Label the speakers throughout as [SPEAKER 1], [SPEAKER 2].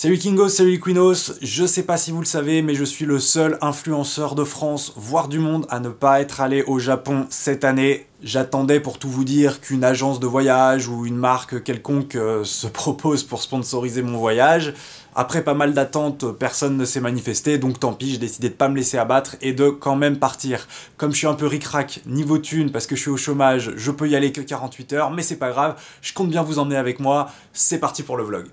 [SPEAKER 1] Salut Kingo, salut Equinos, je sais pas si vous le savez, mais je suis le seul influenceur de France, voire du monde, à ne pas être allé au Japon cette année. J'attendais pour tout vous dire qu'une agence de voyage ou une marque quelconque se propose pour sponsoriser mon voyage. Après pas mal d'attentes, personne ne s'est manifesté, donc tant pis, j'ai décidé de pas me laisser abattre et de quand même partir. Comme je suis un peu ric-rac niveau thune parce que je suis au chômage, je peux y aller que 48 heures, mais c'est pas grave, je compte bien vous emmener avec moi, c'est parti pour le vlog.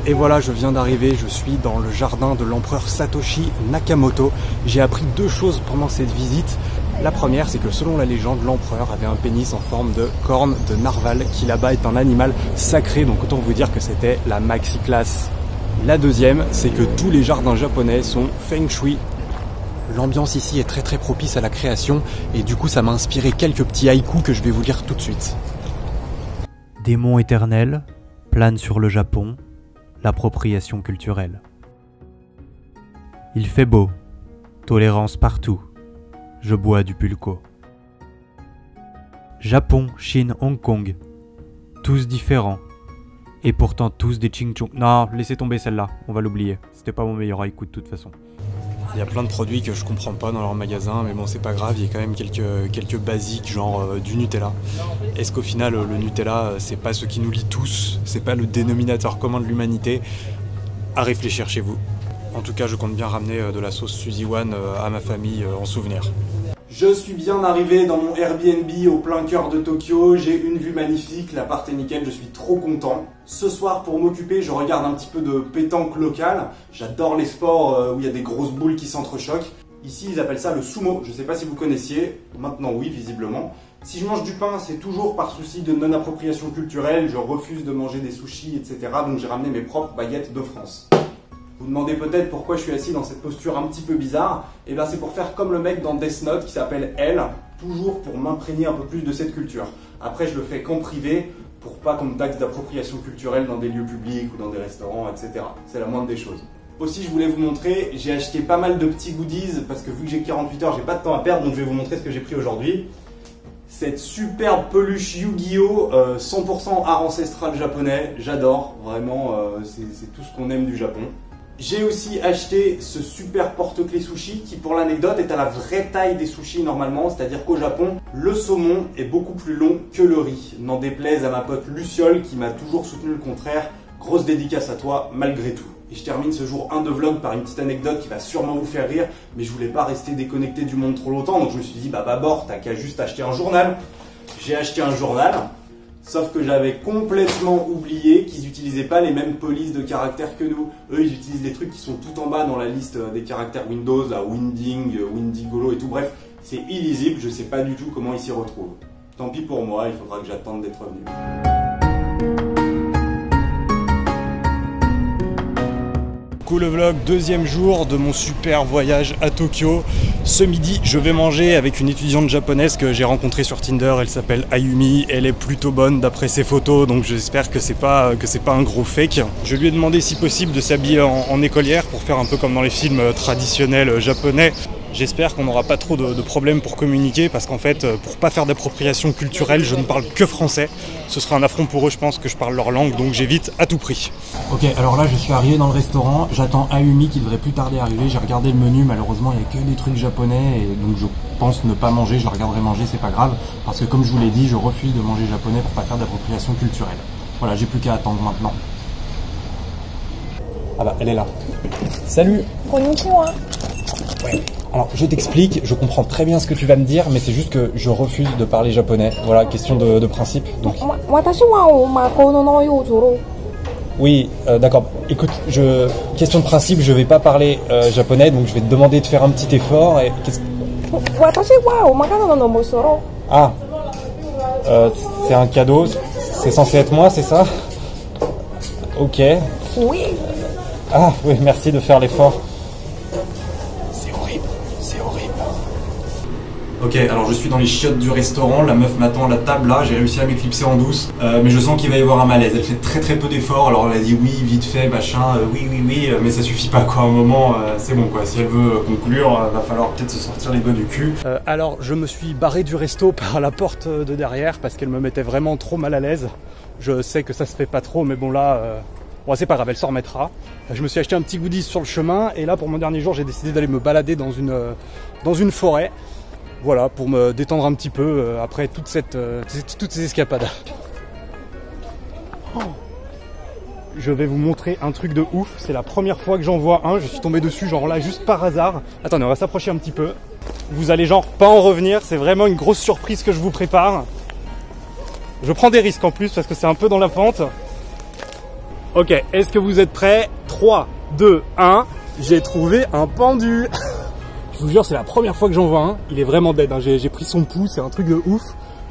[SPEAKER 1] Et voilà, je viens d'arriver, je suis dans le jardin de l'empereur Satoshi Nakamoto. J'ai appris deux choses pendant cette visite. La première, c'est que selon la légende, l'empereur avait un pénis en forme de corne de narval, qui là-bas est un animal sacré, donc autant vous dire que c'était la maxi classe. La deuxième, c'est que tous les jardins japonais sont feng shui. L'ambiance ici est très propice à la création, et du coup ça m'a inspiré quelques petits haïkus que je vais vous lire tout de suite.
[SPEAKER 2] Démon éternel plane sur le Japon, l'appropriation culturelle. Il fait beau, tolérance partout. Je bois du pulco. Japon, Chine, Hong Kong. Tous différents. Et pourtant tous des ching-chong. Non, laissez tomber celle-là, on va l'oublier. C'était pas mon meilleur haïku de toute façon.
[SPEAKER 1] Il y a plein de produits que je comprends pas dans leur magasin, mais bon c'est pas grave, il y a quand même quelques basiques, genre du Nutella. Est-ce qu'au final le Nutella c'est pas ce qui nous lie tous, c'est pas le dénominateur commun de l'humanité? À réfléchir chez vous. En tout cas, je compte bien ramener de la sauce Suzy One à ma famille en souvenir. Je suis bien arrivé dans mon Airbnb au plein cœur de Tokyo, j'ai une vue magnifique, l'appart est nickel, je suis trop content. Ce soir, pour m'occuper, je regarde un petit peu de pétanque locale. J'adore les sports où il y a des grosses boules qui s'entrechoquent. Ici, ils appellent ça le sumo, je sais pas si vous connaissiez, maintenant oui, visiblement. Si je mange du pain, c'est toujours par souci de non-appropriation culturelle, je refuse de manger des sushis, etc. Donc j'ai ramené mes propres baguettes de France. Vous vous demandez peut-être pourquoi je suis assis dans cette posture un petit peu bizarre. Et bien c'est pour faire comme le mec dans Death Note qui s'appelle L, toujours pour m'imprégner un peu plus de cette culture. Après je le fais qu'en privé, pour pas qu'on me taxe d'appropriation culturelle dans des lieux publics ou dans des restaurants, etc. C'est la moindre des choses. Aussi je voulais vous montrer, j'ai acheté pas mal de petits goodies, parce que vu que j'ai 48 heures, j'ai pas de temps à perdre, donc je vais vous montrer ce que j'ai pris aujourd'hui. Cette superbe peluche Yu-Gi-Oh! 100% art ancestral japonais, j'adore, vraiment, c'est tout ce qu'on aime du Japon. J'ai aussi acheté ce super porte-clés sushi qui, pour l'anecdote, est à la vraie taille des sushis normalement, c'est-à-dire qu'au Japon, le saumon est beaucoup plus long que le riz. N'en déplaise à ma pote Luciole qui m'a toujours soutenu le contraire. Grosse dédicace à toi, malgré tout. Et je termine ce jour 1 de vlog par une petite anecdote qui va sûrement vous faire rire, mais je voulais pas rester déconnecté du monde trop longtemps, donc je me suis dit, bah bord, t'as qu'à juste acheter un journal. J'ai acheté un journal. Sauf que j'avais complètement oublié qu'ils n'utilisaient pas les mêmes polices de caractères que nous. Eux, ils utilisent des trucs qui sont tout en bas dans la liste des caractères Windows, la Winding, Windigolo et tout. Bref, c'est illisible, je sais pas du tout comment ils s'y retrouvent. Tant pis pour moi, il faudra que j'attende d'être revenu. Le vlog, deuxième jour de mon super voyage à Tokyo. Ce midi, je vais manger avec une étudiante japonaise que j'ai rencontrée sur Tinder. Elle s'appelle Ayumi. Elle est plutôt bonne d'après ses photos, donc j'espère que c'est pas un gros fake. Je lui ai demandé si possible de s'habiller en écolière pour faire un peu comme dans les films traditionnels japonais. J'espère qu'on n'aura pas trop de problèmes pour communiquer parce qu'en fait, pour pas faire d'appropriation culturelle, je ne parle que français. Ce sera un affront pour eux, je pense, que je parle leur langue, donc j'évite à tout prix. Ok, alors là, je suis arrivé dans le restaurant. J'attends Ayumi qui devrait plus tarder arriver. J'ai regardé le menu, malheureusement, il n'y a que des trucs japonais et donc je pense ne pas manger. Je regarderai manger, c'est pas grave. Parce que comme je vous l'ai dit, je refuse de manger japonais pour pas faire d'appropriation culturelle. Voilà, j'ai plus qu'à attendre maintenant. Ah bah, elle est là. Salut. Konnichiwa. Ouais. Alors, je t'explique, je comprends très bien ce que tu vas me dire, mais c'est juste que je refuse de parler japonais. Voilà, question de principe. Donc... Oui, d'accord. Écoute, question de principe, je vais pas parler japonais, donc je vais te demander de faire un petit effort. Et Ah, c'est un cadeau, c'est censé être moi, c'est ça? Ok. Oui. Ah, oui, merci de faire l'effort. Ok, alors je suis dans les chiottes du restaurant, la meuf m'attend à la table là, j'ai réussi à m'éclipser en douce, mais je sens qu'il va y avoir un malaise. Elle fait très peu d'efforts, alors elle a dit oui, vite fait, machin, oui, mais ça suffit pas quoi, à un moment, c'est bon quoi, si elle veut conclure, va falloir peut-être se sortir les doigts du cul. Alors je me suis barré du resto par la porte de derrière parce qu'elle me mettait vraiment trop mal à l'aise. Je sais que ça se fait pas trop, mais bon là, bon, c'est pas grave, elle s'en remettra. Je me suis acheté un petit goodies sur le chemin, et là pour mon dernier jour, j'ai décidé d'aller me balader dans une forêt. Voilà, pour me détendre un petit peu après toutes ces escapades. Oh. Je vais vous montrer un truc de ouf. C'est la première fois que j'en vois un. Je suis tombé dessus genre là juste par hasard. Attendez, on va s'approcher un petit peu. Vous allez genre pas en revenir. C'est vraiment une grosse surprise que je vous prépare. Je prends des risques en plus parce que c'est un peu dans la pente. Ok, est-ce que vous êtes prêts? 3, 2, 1. J'ai trouvé un pendu. Je vous jure, c'est la première fois que j'en vois un. Il est vraiment dead, hein. J'ai pris son pouls, c'est un truc de ouf.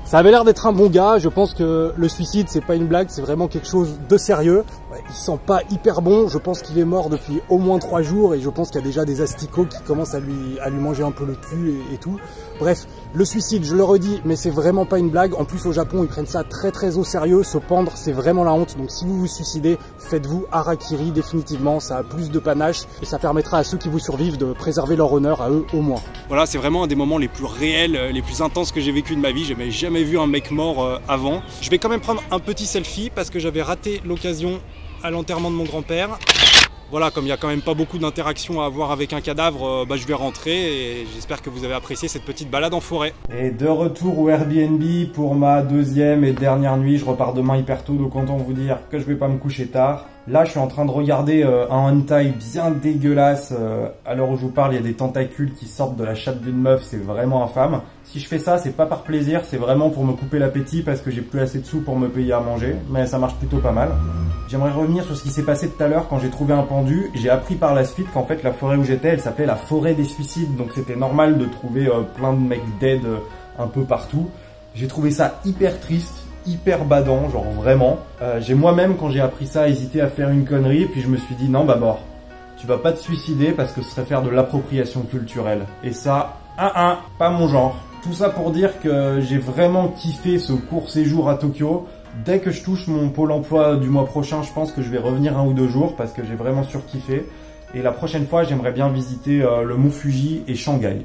[SPEAKER 1] Ça avait l'air d'être un bon gars. Je pense que le suicide, c'est pas une blague, c'est vraiment quelque chose de sérieux. Ouais, il sent pas hyper bon. Je pense qu'il est mort depuis au moins 3 jours et je pense qu'il y a déjà des asticots qui commencent à lui manger un peu le cul et tout. Bref, le suicide, je le redis, mais c'est vraiment pas une blague. En plus, au Japon, ils prennent ça très au sérieux. Se pendre, c'est vraiment la honte. Donc, si vous vous suicidez, faites-vous harakiri définitivement. Ça a plus de panache et ça permettra à ceux qui vous survivent de préserver leur honneur à eux au moins. Voilà, c'est vraiment un des moments les plus réels, les plus intenses que j'ai vécu de ma vie. J'avais jamais vu un mec mort avant. Je vais quand même prendre un petit selfie parce que j'avais raté l'occasion à l'enterrement de mon grand-père. Voilà, comme il n'y a quand même pas beaucoup d'interactions à avoir avec un cadavre, je vais rentrer et j'espère que vous avez apprécié cette petite balade en forêt. Et de retour au Airbnb pour ma deuxième et dernière nuit. Je repars demain hyper tôt, donc autant vous dire que je vais pas me coucher tard. Là, je suis en train de regarder un hentai bien dégueulasse. À l'heure où je vous parle, il y a des tentacules qui sortent de la chatte d'une meuf, c'est vraiment infâme. Si je fais ça, c'est pas par plaisir, c'est vraiment pour me couper l'appétit parce que j'ai plus assez de sous pour me payer à manger. Mais ça marche plutôt pas mal. J'aimerais revenir sur ce qui s'est passé tout à l'heure quand j'ai trouvé un pendu. J'ai appris par la suite qu'en fait la forêt où j'étais, elle s'appelait la forêt des suicides. Donc c'était normal de trouver plein de mecs dead un peu partout. J'ai trouvé ça hyper triste, hyper badant, genre vraiment. J'ai moi-même, quand j'ai appris ça, hésité à faire une connerie. Puis je me suis dit non, bah tu vas pas te suicider parce que ce serait faire de l'appropriation culturelle. Et ça, pas mon genre. Tout ça pour dire que j'ai vraiment kiffé ce court séjour à Tokyo. Dès que je touche mon pôle emploi du mois prochain, je pense que je vais revenir 1 ou 2 jours parce que j'ai vraiment surkiffé. Et la prochaine fois, j'aimerais bien visiter le Mont Fuji et Shanghai.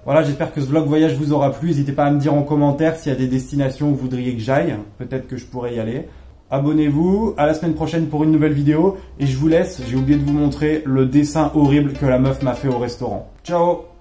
[SPEAKER 1] Voilà, j'espère que ce vlog voyage vous aura plu. N'hésitez pas à me dire en commentaire s'il y a des destinations où vous voudriez que j'aille. Peut-être que je pourrais y aller. Abonnez-vous, à la semaine prochaine pour une nouvelle vidéo. Et je vous laisse, j'ai oublié de vous montrer le dessin horrible que la meuf m'a fait au restaurant. Ciao!